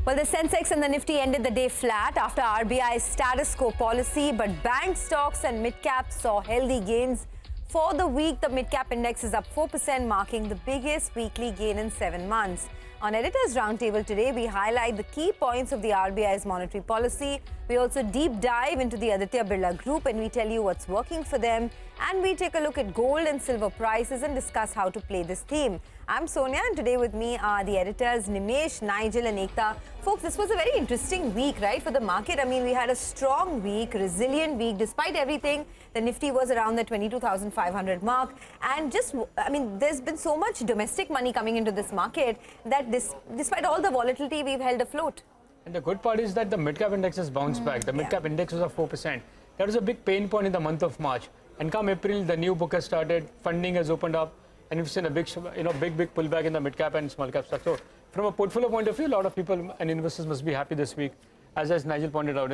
Well, the sensex and the Nifty ended the day flat after RBI's status quo policy, but bank stocks and mid-caps saw healthy gains. For the week, the mid-cap index is up 4%, marking the biggest weekly gain in 7 months. On Editor's Roundtable today, we highlight the key points of the RBI's monetary policy. We also deep dive into the Aditya Birla Group and we tell you what's working for them. And we take a look at gold and silver prices and discuss how to play this theme. I'm Sonia and today with me are the editors Nimesh, Nigel and Ekta. Folks, this was a very interesting week, right, for the market. I mean, we had a strong week, resilient week. Despite everything, the Nifty was around the 22,500 mark. And there's been so much domestic money coming into this market that despite all the volatility, we've held afloat. And the good part is that the mid-cap index has bounced back. The mid-cap index was up 4%. That was a big pain point in the month of March. And come April, the new book has started, funding has opened up, and we've seen a big pullback in the mid-cap and small-cap stock. So from a portfolio point of view, a lot of people and investors must be happy this week. As Nigel pointed out,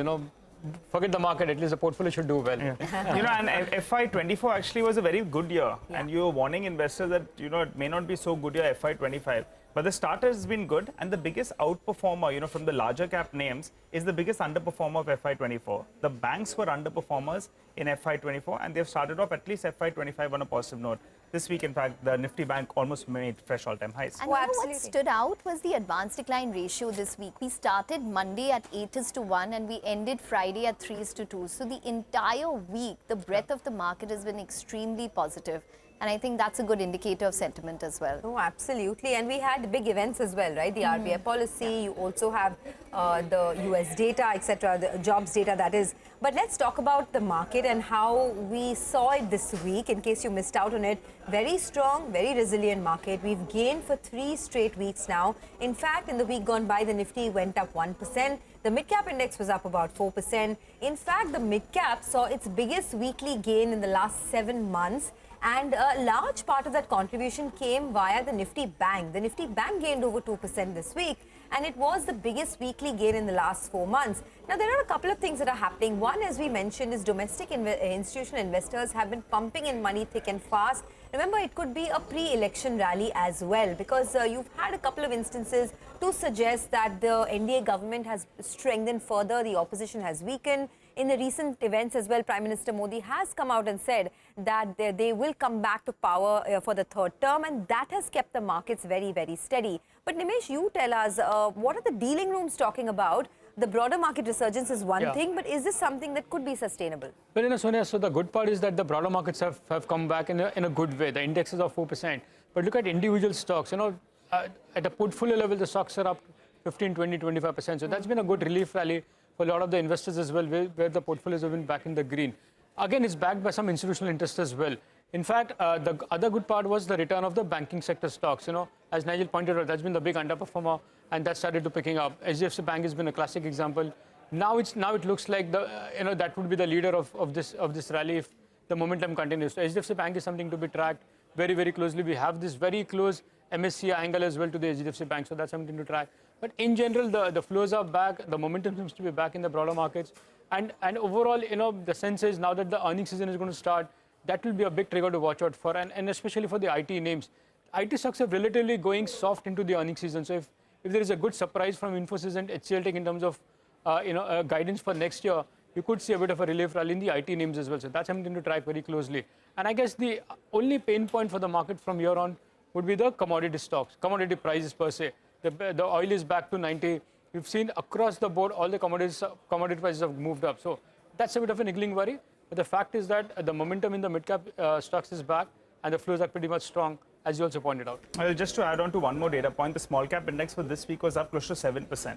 forget the market, at least the portfolio should do well. Yeah. And FY24 actually was a very good year. Yeah. And you were warning investors that, it may not be so good year FY25. But the start has been good, and the biggest outperformer, from the larger cap names, is the biggest underperformer of FY24. The banks were underperformers in FY24, and they've started off at least FY25 on a positive note. This week, in fact, the Nifty Bank almost made fresh all-time highs. And what stood out was the advance decline ratio this week. We started Monday at 8:1 and we ended Friday at 3:2. So the entire week, the breadth of the market has been extremely positive. And I think that's a good indicator of sentiment as well. Oh, absolutely. And we had big events as well, right? The RBI policy, you also have the US data, etc., the jobs data, that is. But let's talk about the market and how we saw it this week, in case you missed out on it. Very strong, very resilient market. We've gained for 3 straight weeks now. In fact, in the week gone by, the Nifty went up 1%. The mid-cap index was up about 4%. In fact, the mid-cap saw its biggest weekly gain in the last 7 months. And a large part of that contribution came via the Nifty Bank. The Nifty Bank gained over 2% this week, and it was the biggest weekly gain in the last 4 months. Now, there are a couple of things that are happening. One, as we mentioned, is domestic institutional investors have been pumping in money thick and fast. Remember, it could be a pre-election rally as well, because you've had a couple of instances to suggest that the NDA government has strengthened further, the opposition has weakened. In the recent events as well, Prime Minister Modi has come out and said that they will come back to power for the 3rd term, and that has kept the markets very, very steady. But Nimesh, you tell us, what are the dealing rooms talking about? The broader market resurgence is one thing, but is this something that could be sustainable? Well, Sonia, so the good part is that the broader markets have come back in a good way. The indexes are 4%. But look at individual stocks. At a portfolio level, the stocks are up 15, 20, 25%. So that's been a good relief rally for a lot of the investors as well, where the portfolios have been back in the green. Again, it's backed by some institutional interest as well. In fact, the other good part was the return of the banking sector stocks. As Nigel pointed out, that's been the big underperformer, and that started to picking up. HDFC Bank has been a classic example. Now it looks like that would be the leader of this rally if the momentum continues. So HDFC Bank is something to be tracked very, very closely. We have this very close MSCI angle as well to the HDFC Bank, so that's something to track. But in general, the flows are back. The momentum seems to be back in the broader markets. And overall, the sense is now that the earnings season is going to start, that will be a big trigger to watch out for. And especially for the IT names. IT stocks are relatively going soft into the earnings season. So if there is a good surprise from Infosys and HCL Tech in terms of guidance for next year, you could see a bit of a relief rally in the IT names as well. So that's something to track very closely. And I guess the only pain point for the market from here on would be the commodity stocks, commodity prices per se. The oil is back to 90. We've seen across the board all the commodity prices have moved up. So that's a bit of a niggling worry. But the fact is that the momentum in the mid-cap stocks is back and the flows are pretty much strong, as you also pointed out. Well, just to add on to one more data point, the small-cap index for this week was up close to 7%.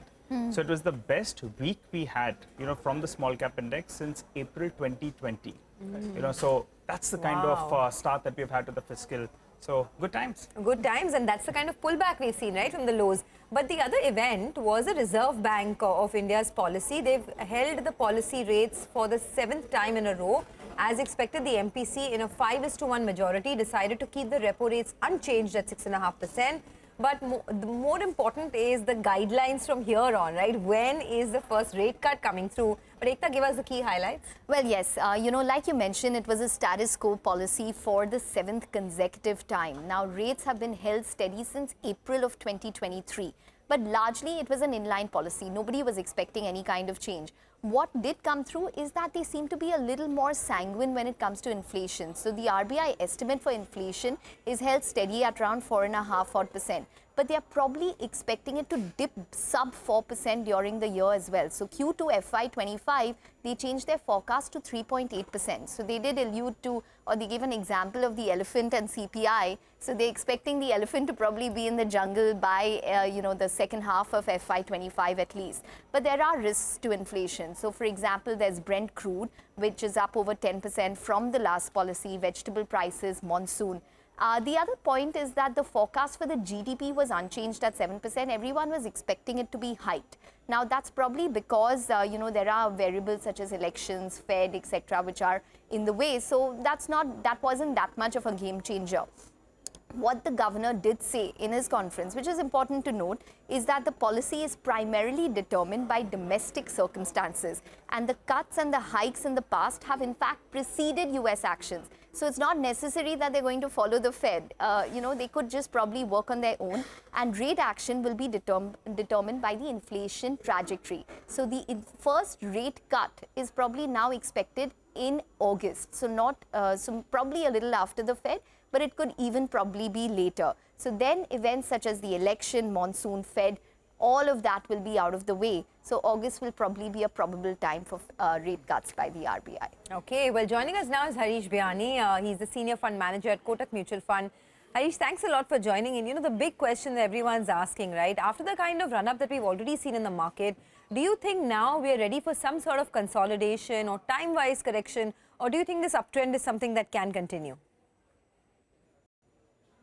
So it was the best week we had, from the small-cap index since April 2020. So that's the kind of start that we've had to the fiscal. So, good times. Good times, and that's the kind of pullback we've seen, right, from the lows. But the other event was the Reserve Bank of India's policy. They've held the policy rates for the 7th time in a row. As expected, the MPC, in a 5:1 majority, decided to keep the repo rates unchanged at 6.5%. But more important is the guidelines from here on, right? When is the first rate cut coming through? But Ekta, give us the key highlights. Well, yes, like you mentioned, it was a status quo policy for the 7th consecutive time. Now, rates have been held steady since April of 2023. But largely, it was an inline policy. Nobody was expecting any kind of change. What did come through is that they seem to be a little more sanguine when it comes to inflation. So the RBI estimate for inflation is held steady at around 4.5%. But they are probably expecting it to dip sub 4% during the year as well. So Q2 FY25, they changed their forecast to 3.8%. So they did allude to, or they gave an example of the elephant and CPI. So they're expecting the elephant to probably be in the jungle by, the second half of FY25 at least. But there are risks to inflation. So for example, there's Brent crude, which is up over 10% from the last policy, vegetable prices, monsoon. The other point is that the forecast for the GDP was unchanged at 7%. Everyone was expecting it to be hiked. Now, that's probably because, there are variables such as elections, Fed, etc., which are in the way. So that wasn't that much of a game changer. What the governor did say in his conference, which is important to note, is that the policy is primarily determined by domestic circumstances, and the cuts and the hikes in the past have in fact preceded US actions. So it's not necessary that they're going to follow the Fed. They could just probably work on their own, and rate action will be determined by the inflation trajectory. So the first rate cut is probably now expected in August. So probably a little after the Fed, but it could even probably be later. So then events such as the election, monsoon, Fed, all of that will be out of the way. So August will probably be a probable time for rate cuts by the RBI. Okay, well, joining us now is Harish Bihani. He's the Senior Fund Manager at Kotak Mutual Fund. Harish, thanks a lot for joining in. The big question that everyone's asking, right? After the kind of run-up that we've already seen in the market, do you think now we are ready for some sort of consolidation or time-wise correction, or do you think this uptrend is something that can continue?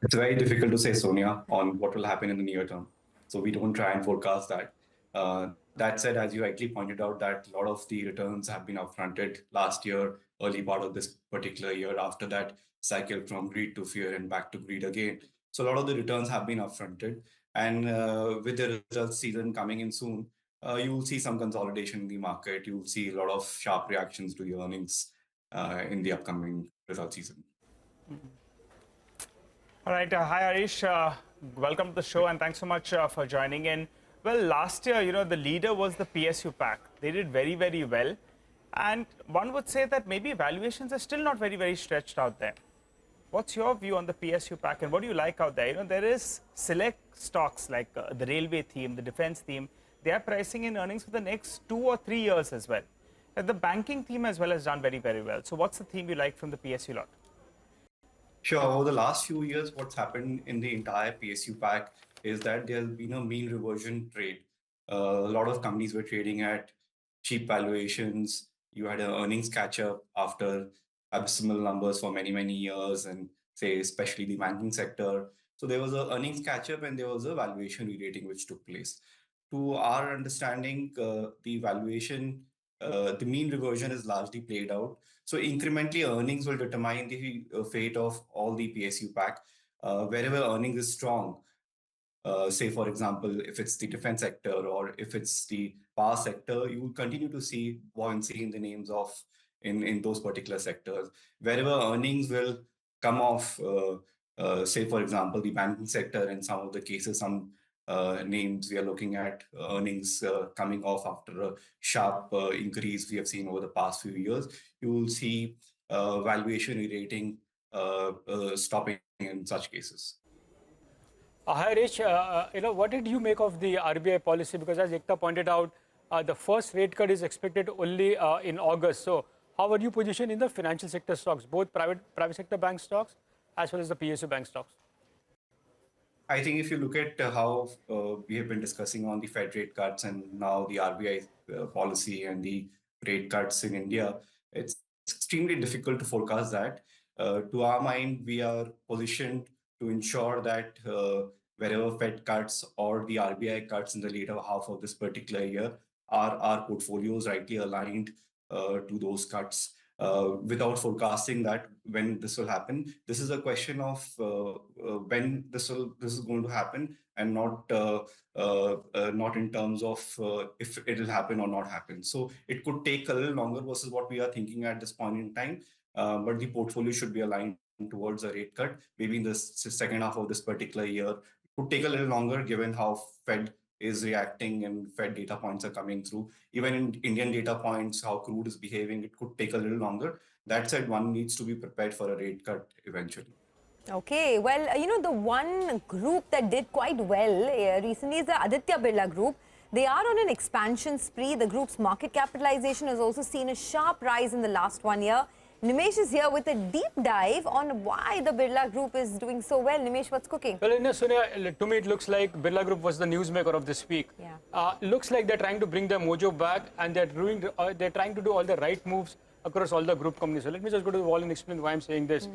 It's very difficult to say, Sonia, on what will happen in the near term. So we don't try and forecast that. That said, as you rightly pointed out, that a lot of the returns have been upfronted last year, early part of this particular year. After that, cycle from greed to fear and back to greed again. So a lot of the returns have been upfronted. And with the results season coming in soon, you will see some consolidation in the market. You will see a lot of sharp reactions to the earnings in the upcoming result season. All right. Hi, Harish. Welcome to the show, and thanks so much for joining in. Well, last year, the leader was the PSU pack. They did very, very well. And one would say that maybe valuations are still not very, very stretched out there. What's your view on the PSU pack, and what do you like out there? There is select stocks like the railway theme, the defense theme. They are pricing in earnings for the next 2 or 3 years as well. The banking theme as well has done very, very well. So what's the theme you like from the PSU lot? Sure. Over the last few years, what's happened in the entire PSU pack is that there's been a mean reversion trade. A lot of companies were trading at cheap valuations. You had an earnings catch up after abysmal numbers for many, many years, and say, especially the banking sector. So there was an earnings catch up and there was a valuation re-rating which took place. To our understanding, the valuation, the mean reversion is largely played out. So incrementally, earnings will determine the fate of all the PSU pack. Wherever earnings is strong, say, for example, if it's the defense sector or if it's the power sector, you will continue to see buoyancy in the names of in those particular sectors. Wherever earnings will come off, say, for example, the banking sector, in some of the cases, some names we are looking at earnings coming off after a sharp increase we have seen over the past few years, you will see valuation re-rating stopping in such cases. Hi, Harish. What did you make of the RBI policy? Because as Ekta pointed out, the first rate cut is expected only in August. So how are you positioned in the financial sector stocks, both private sector bank stocks as well as the PSU bank stocks? I think if you look at how we have been discussing on the Fed rate cuts and now the RBI policy and the rate cuts in India, it's extremely difficult to forecast that. To our mind, we are positioned to ensure that wherever Fed cuts or the RBI cuts in the later half of this particular year, our portfolios rightly aligned to those cuts. Without forecasting that when this will happen, this is a question of when this is going to happen, and not in terms of if it will happen or not happen. So it could take a little longer versus what we are thinking at this point in time, but the portfolio should be aligned towards a rate cut maybe in the second half of this particular year. It could take a little longer given how Fed is reacting and Fed data points are coming through. Even in Indian data points, how crude is behaving, it could take a little longer. That said, one needs to be prepared for a rate cut eventually. Okay, well, the one group that did quite well recently is the Aditya Birla Group. They are on an expansion spree. The group's market capitalization has also seen a sharp rise in the last 1 year. Nimesh is here with a deep dive on why the Birla Group is doing so well. Nimesh, what's cooking? Well, Sonia, to me it looks like Birla Group was the newsmaker of this week. Yeah. Looks like they're trying to bring their mojo back, and they're trying to do all the right moves across all the group companies. So let me just go to the wall and explain why I'm saying this.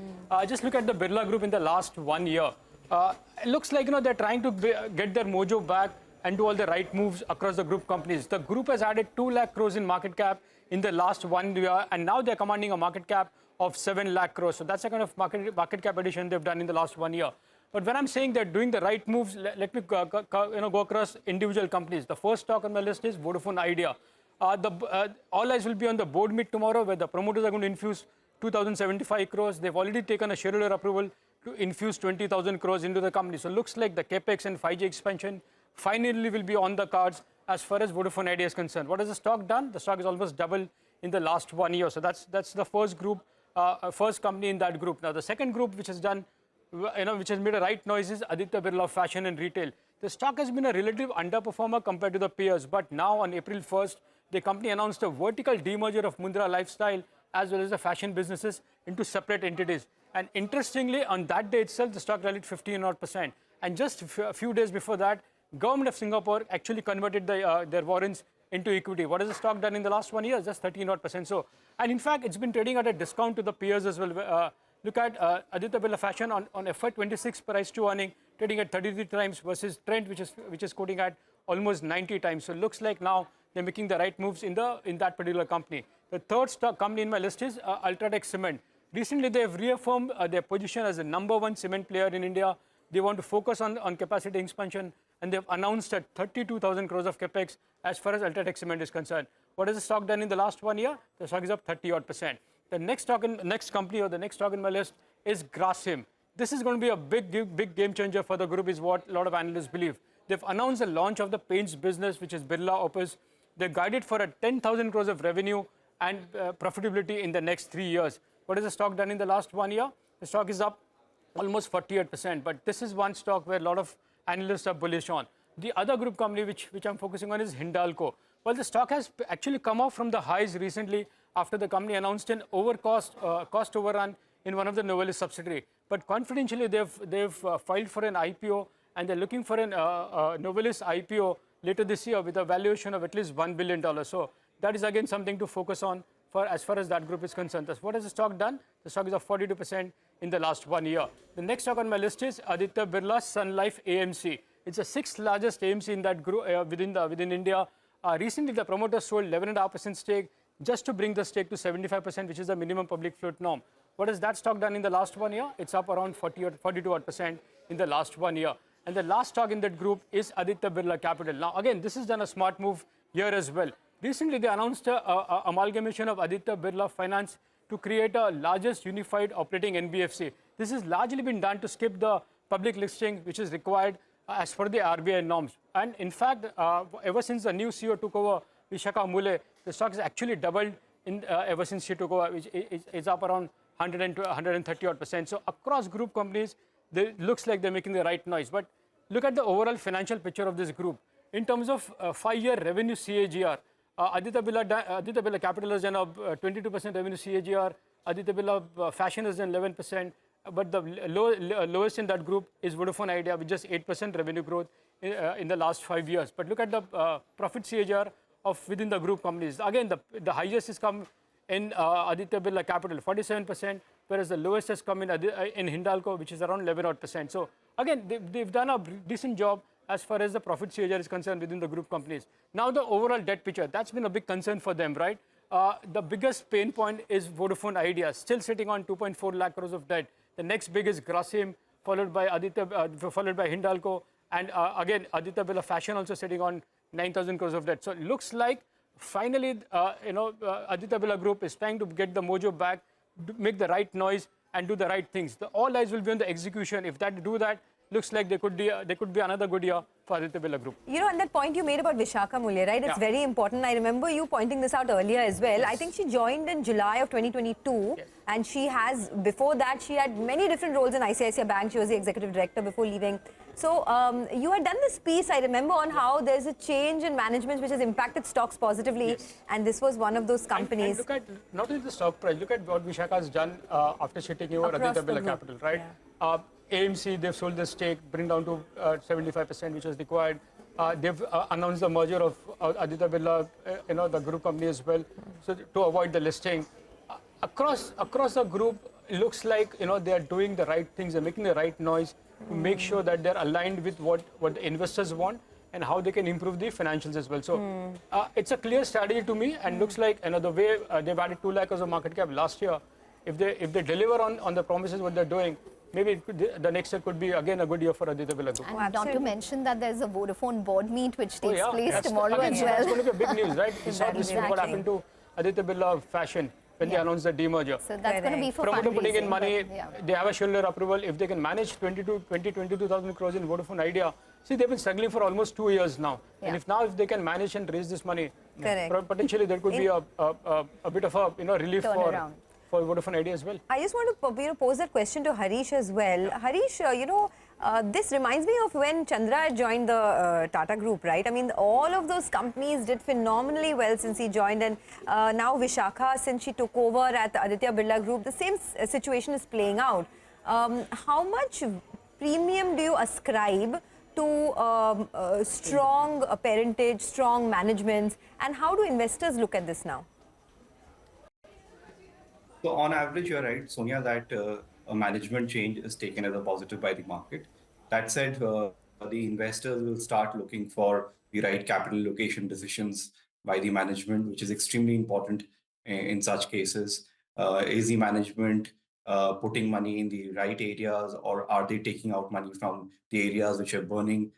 Just look at the Birla Group in the last 1 year. It looks like they're trying to get their mojo back and do all the right moves across the group companies. The group has added 2 lakh crores in market cap in the last 1 year, and now they're commanding a market cap of 7 lakh crores. So that's the kind of market cap addition they've done in the last 1 year. But when I'm saying they're doing the right moves, let me go across individual companies. The first stock on my list is Vodafone Idea. All eyes will be on the board meet tomorrow, where the promoters are going to infuse 2,075 crores. They've already taken a shareholder approval to infuse 20,000 crores into the company. So it looks like the capex and 5G expansion finally will be on the cards as far as Vodafone Idea is concerned. What has the stock done? The stock is almost doubled in the last 1 year. So that's the first group, first company in that group. Now the second group which has done, which has made a right noise is Aditya Birla Fashion and Retail. The stock has been a relative underperformer compared to the peers, but now on April 1st, the company announced a vertical demerger of Mundra Lifestyle as well as the fashion businesses into separate entities. And interestingly, on that day itself, the stock rallied 15%. And just a few days before that, government of Singapore actually converted their warrants into equity. What has the stock done in the last 1 year? Just 13%. So, and in fact, it's been trading at a discount to the peers as well. Look at Aditya Birla Fashion on FY26 price to earning, trading at 33 times versus Trent, which is quoting at almost 90 times. So it looks like now they're making the right moves in that particular company. The third stock company in my list is Ultratech Cement. Recently, they have reaffirmed their position as the #1 cement player in India. They want to focus on capacity expansion, and they've announced at 32,000 crores of capex as far as Ultratech Cement is concerned. What has the stock done in the last 1 year? The stock is up 30%. The next company or the next stock in my list is Grasim. This is going to be a big game changer for the group, is what a lot of analysts believe. They've announced the launch of the paints business, which is Birla Opus. They're guided for a 10,000 crores of revenue and profitability in the next 3 years. What has the stock done in the last 1 year? The stock is up almost 48%. But this is one stock where a lot of analysts are bullish on. The other group company which I'm focusing on is Hindalco. Well, the stock has actually come off from the highs recently after the company announced an cost overrun in one of the Novelis subsidiary. But confidentially, they've filed for an IPO, and they're looking for an Novelis IPO later this year with a valuation of at least $1 billion. So that is again something to focus on as far as that group is concerned. Thus, what has the stock done? The stock is up 42% in the last 1 year. The next stock on my list is Aditya Birla Sun Life AMC. It's the 6th largest AMC in that group within India. Recently, the promoter sold 11.5% stake just to bring the stake to 75%, which is the minimum public float norm. What has that stock done in the last 1 year? It's up around 42% in the last 1 year. And the last stock in that group is Aditya Birla Capital. Now, again, this has done a smart move here as well. Recently, they announced an amalgamation of Aditya Birla Finance to create a largest unified operating NBFC. This has largely been done to skip the public listing, which is required as per the RBI norms. And in fact, ever since the new CEO took over, Vishakha Mule, the stock has actually doubled ever since she took over, which is up around 130%. So across group companies, it looks like they're making the right noise. But look at the overall financial picture of this group. In terms of 5-year revenue CAGR, Aditya Birla Capital has done a 22% revenue CAGR. Aditya Birla Fashion has done 11%. But the lowest in that group is Vodafone Idea with just 8% revenue growth in the last 5 years. But look at the profit CAGR within the group companies. Again, the highest has come in Aditya Birla Capital, 47%, whereas the lowest has come in Hindalco, which is around 11%. So again, they've done a decent job as far as the profit CAGR is concerned within the group companies. Now the overall debt picture, that's been a big concern for them, right? The biggest pain point is Vodafone Idea, still sitting on 2.4 lakh crores of debt. The next big is Grasim, followed by Hindalco, and again, Aditya Birla Fashion also sitting on 9,000 crores of debt. So it looks like finally, Aditya Birla Group is trying to get the mojo back, make the right noise, and do the right things. All eyes will be on the execution. If they do that, looks like there could be another good year for Aditya Birla Group. You know, and that point you made about Vishakha Mulye, right? It's very important. I remember you pointing this out earlier as well. I think she joined in July of 2022, and she has, before that, she had many different roles in ICICI Bank. She was the executive director before leaving. So you had done this piece, I remember, on how there's a change in management which has impacted stocks positively, and this was one of those companies. And look at not only the stock price, look at what Vishakha has done after she taking over Aditya Birla Capital, right? AMC, they've sold their stake, bring down to 75%, which was required. They've announced the merger of Aditya Birla, the group company as well, so to avoid the listing. Across the group, it looks like they are doing the right things, they're making the right noise to make sure that they're aligned with what the investors want and how they can improve the financials as well. So it's a clear strategy to me, and looks like the way they've added 2 lakh as a market cap last year. If they deliver on the promises what they're doing, maybe the next year could be again a good year for Aditya Birla Group. And not to mention that there's a Vodafone board meet which takes place tomorrow as well. It's going to be a big news, right? We saw this what happened to Aditya Birla Fashion when they announced the demerger. So that's going to be for promoter fundraising, putting in money, but, they have a shareholder approval. If they can manage 22,000 crores in Vodafone Idea, see, they've been struggling for almost 2 years now. And if they can manage and raise this money, potentially there could be a bit of a relief for Vodafone Idea as well. I just want to pose that question to Harish as well. Harish, this reminds me of when Chandra had joined the Tata Group, right? I mean, all of those companies did phenomenally well since he joined, and now Vishakha, since she took over at the Aditya Birla Group, the same situation is playing out. How much premium do you ascribe to strong parentage, strong management, and how do investors look at this now? So on average, you're right, Sonia, that a management change is taken as a positive by the market. That said, the investors will start looking for the right capital allocation decisions by the management, which is extremely important in such cases. Is the management putting money in the right areas, or are they taking out money from the areas which are burning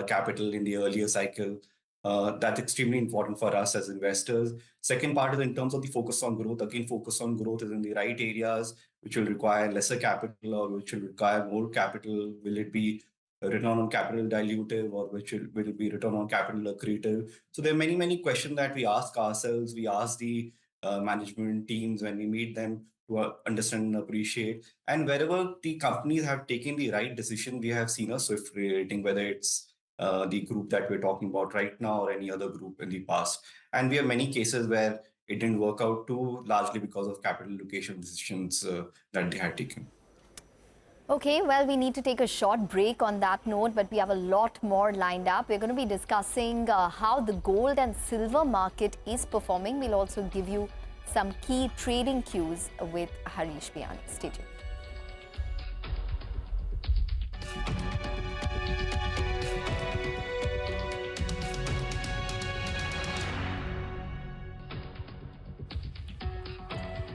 capital in the earlier cycle? That's extremely important for us as investors. Second part is in terms of the focus on growth. Again, focus on growth is in the right areas, which will require lesser capital or which will require more capital. Will it be return on capital dilutive, or will it be return on capital accretive? So there are many questions that we ask ourselves. We ask the management teams when we meet them to understand and appreciate. And wherever the companies have taken the right decision, we have seen a swift rating, whether it's the group that we're talking about right now or any other group in the past. And we have many cases where it didn't work out too, largely because of capital allocation decisions that they had taken. Okay, well, we need to take a short break on that note, but we have a lot more lined up. We're going to be discussing how the gold and silver market is performing. We'll also give you some key trading cues with Harish Bihani. Stay tuned.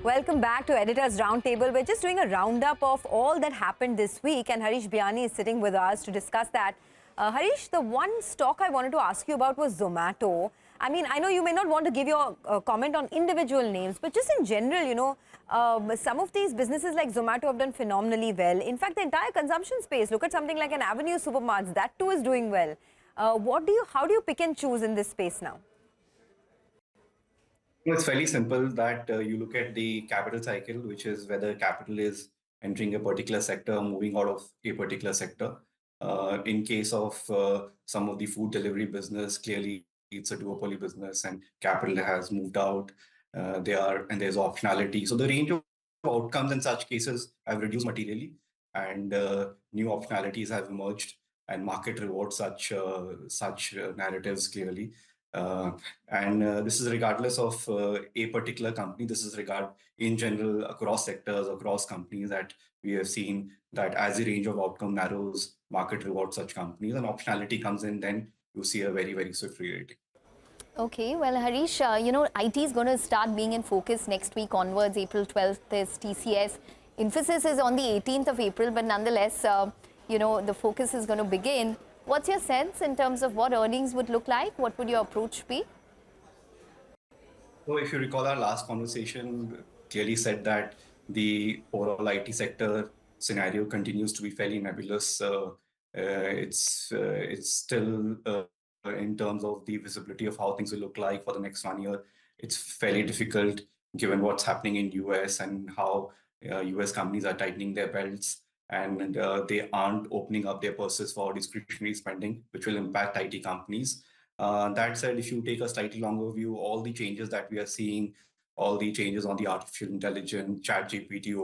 Welcome back to Editor's Roundtable. We're just doing a roundup of all that happened this week, and Harish Bihani is sitting with us to discuss that. Harish, the one stock I wanted to ask you about was Zomato. I mean, I know you may not want to give your comment on individual names, but just in general, some of these businesses like Zomato have done phenomenally well. In fact, the entire consumption space, look at something like an Avenue Supermarts, that too is doing well. How do you pick and choose in this space now? It's fairly simple that you look at the capital cycle, which is whether capital is entering a particular sector, moving out of a particular sector. In case of some of the food delivery business, clearly it's a duopoly business and capital has moved out. There's optionality. So the range of outcomes in such cases have reduced materially, and new optionalities have emerged, and market rewards such narratives clearly. This is regardless of a particular company. This is in general across sectors, across companies, that we have seen that as the range of outcome narrows, market rewards such companies, and optionality comes in, then you see a very swift re-rating. Okay, well, Harish, IT is going to start being in focus next week onwards. April 12th is TCS. Infosys is on the 18th of April, but nonetheless, the focus is going to begin. What's your sense in terms of what earnings would look like? What would your approach be? So if you recall our last conversation, clearly said that the overall IT sector scenario continues to be fairly nebulous It's still in terms of the visibility of how things will look like for the next 1 year. It's fairly difficult given what's happening in US and how US companies are tightening their belts and they aren't opening up their purses for discretionary spending, which will impact IT companies. That said, if you take a slightly longer view, all the changes that we are seeing, all the changes on the artificial intelligence, ChatGPT,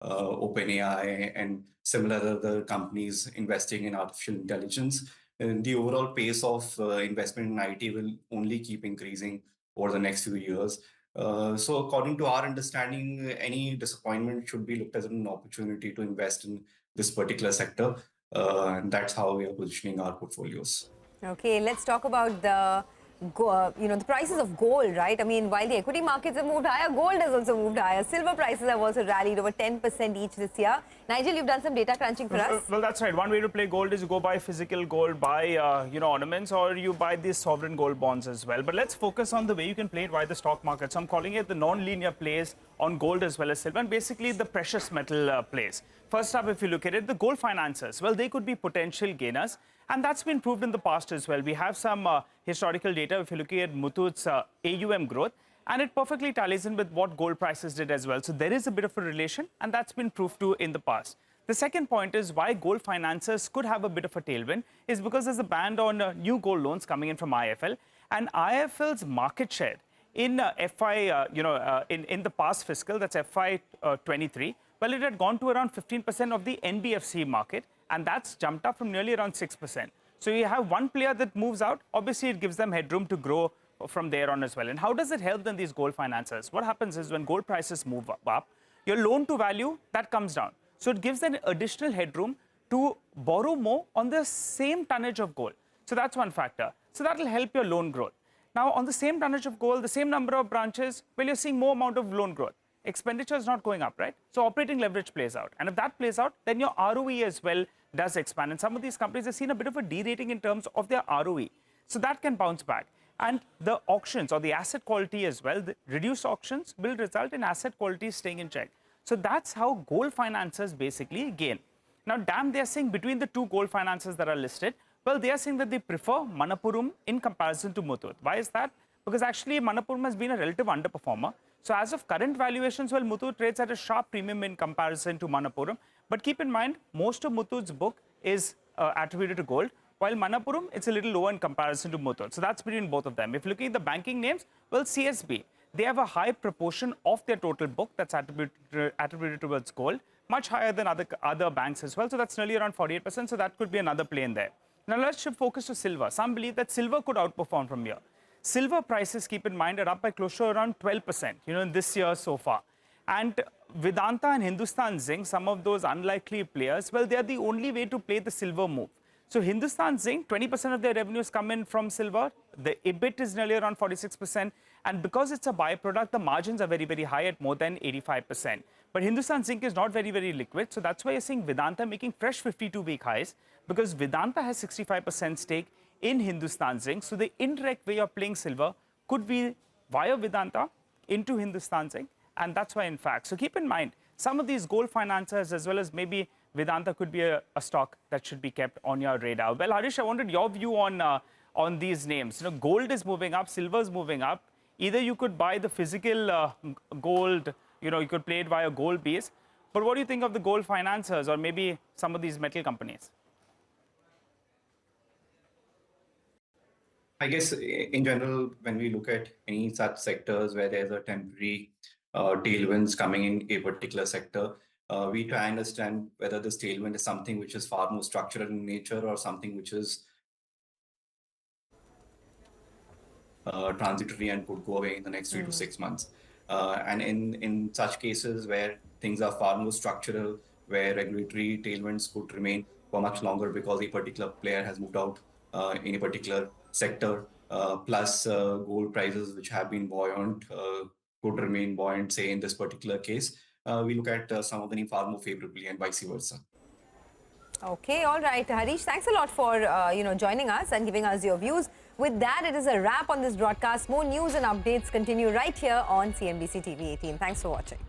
OpenAI, and similar other companies investing in artificial intelligence, and the overall pace of investment in IT will only keep increasing over the next few years. So according to our understanding, any disappointment should be looked as an opportunity to invest in this particular sector. And that's how we are positioning our portfolios. Okay, let's talk about the the prices of gold, right? I mean, while the equity markets have moved higher, gold has also moved higher. Silver prices have also rallied over 10% each this year. Nigel, you've done some data crunching for us. Well, that's right. One way to play gold is you go buy physical gold, buy ornaments, or you buy these sovereign gold bonds as well. But let's focus on the way you can play it via the stock market. So I'm calling it the non-linear plays on gold as well as silver, and basically the precious metal plays. First up, if you look at it, the gold financiers, well, they could be potential gainers. And that's been proved in the past as well. We have some historical data if you're looking at Muthoot's AUM growth, and it perfectly tallies in with what gold prices did as well. So there is a bit of a relation, and that's been proved too in the past. The second point is why gold financiers could have a bit of a tailwind is because there's a ban on new gold loans coming in from IFL, and IFL's market share in in the past fiscal, that's FY23, well, it had gone to around 15% of the NBFC market, and that's jumped up from nearly around 6%. So you have one player that moves out. Obviously, it gives them headroom to grow from there on as well. And how does it help then these gold financiers? What happens is when gold prices move up, your loan to value, that comes down. So it gives them additional headroom to borrow more on the same tonnage of gold. So that's one factor. So that will help your loan growth. Now, on the same tonnage of gold, the same number of branches, well, you're seeing more amount of loan growth. Expenditure is not going up, right? So operating leverage plays out. And if that plays out, then your ROE as well does expand. And some of these companies have seen a bit of a derating in terms of their ROE. So that can bounce back. And the auctions or the asset quality as well, the reduced auctions will result in asset quality staying in check. So that's how gold financiers basically gain. Now, DAM, they are saying between the two gold financiers that are listed, well, they are saying that they prefer Manappuram in comparison to Muthoot. Why is that? Because actually Manappuram has been a relative underperformer. So as of current valuations, well, Muthoot trades at a sharp premium in comparison to Manappuram. But keep in mind, most of Muthoot's book is attributed to gold, while Manappuram, it's a little lower in comparison to Muthoot. So that's between both of them. If looking at the banking names, well, CSB, they have a high proportion of their total book that's attributed towards gold, much higher than other banks as well. So that's nearly around 48%. So that could be another play in there. Now let's shift focus to silver. Some believe that silver could outperform from here. Silver prices, keep in mind, are up by close to around 12%, in this year so far. And Vedanta and Hindustan Zinc, some of those unlikely players, well, they are the only way to play the silver move. So Hindustan Zinc, 20% of their revenues come in from silver. The EBIT is nearly around 46%. And because it's a byproduct, the margins are very, very high at more than 85%. But Hindustan Zinc is not very, very liquid. So that's why you're seeing Vedanta making fresh 52-week highs, because Vedanta has 65% stake in Hindustan Zinc. So the indirect way of playing silver could be via Vedanta into Hindustan Zinc. And that's why, in fact, so keep in mind, some of these gold financiers as well as maybe Vedanta could be a stock that should be kept on your radar. Well, Harish, I wanted your view on these names. Gold is moving up, silver is moving up. Either you could buy the physical gold, you could play it via gold base. But what do you think of the gold financiers or maybe some of these metal companies? I guess in general, when we look at any such sectors where there's a temporary tailwinds coming in a particular sector, we try and understand whether this tailwind is something which is far more structural in nature or something which is transitory and could go away in the next 3 to 6 months. And in such cases where things are far more structural, where regulatory tailwinds could remain for much longer because a particular player has moved out in a particular sector, plus gold prices which have been buoyant could remain buoyant, say in this particular case, we look at some of them far more favorably and vice versa. Okay, all right. Harish, thanks a lot for joining us and giving us your views. With that, it is a wrap on this broadcast. More news and updates continue right here on CNBC TV 18. Thanks for watching.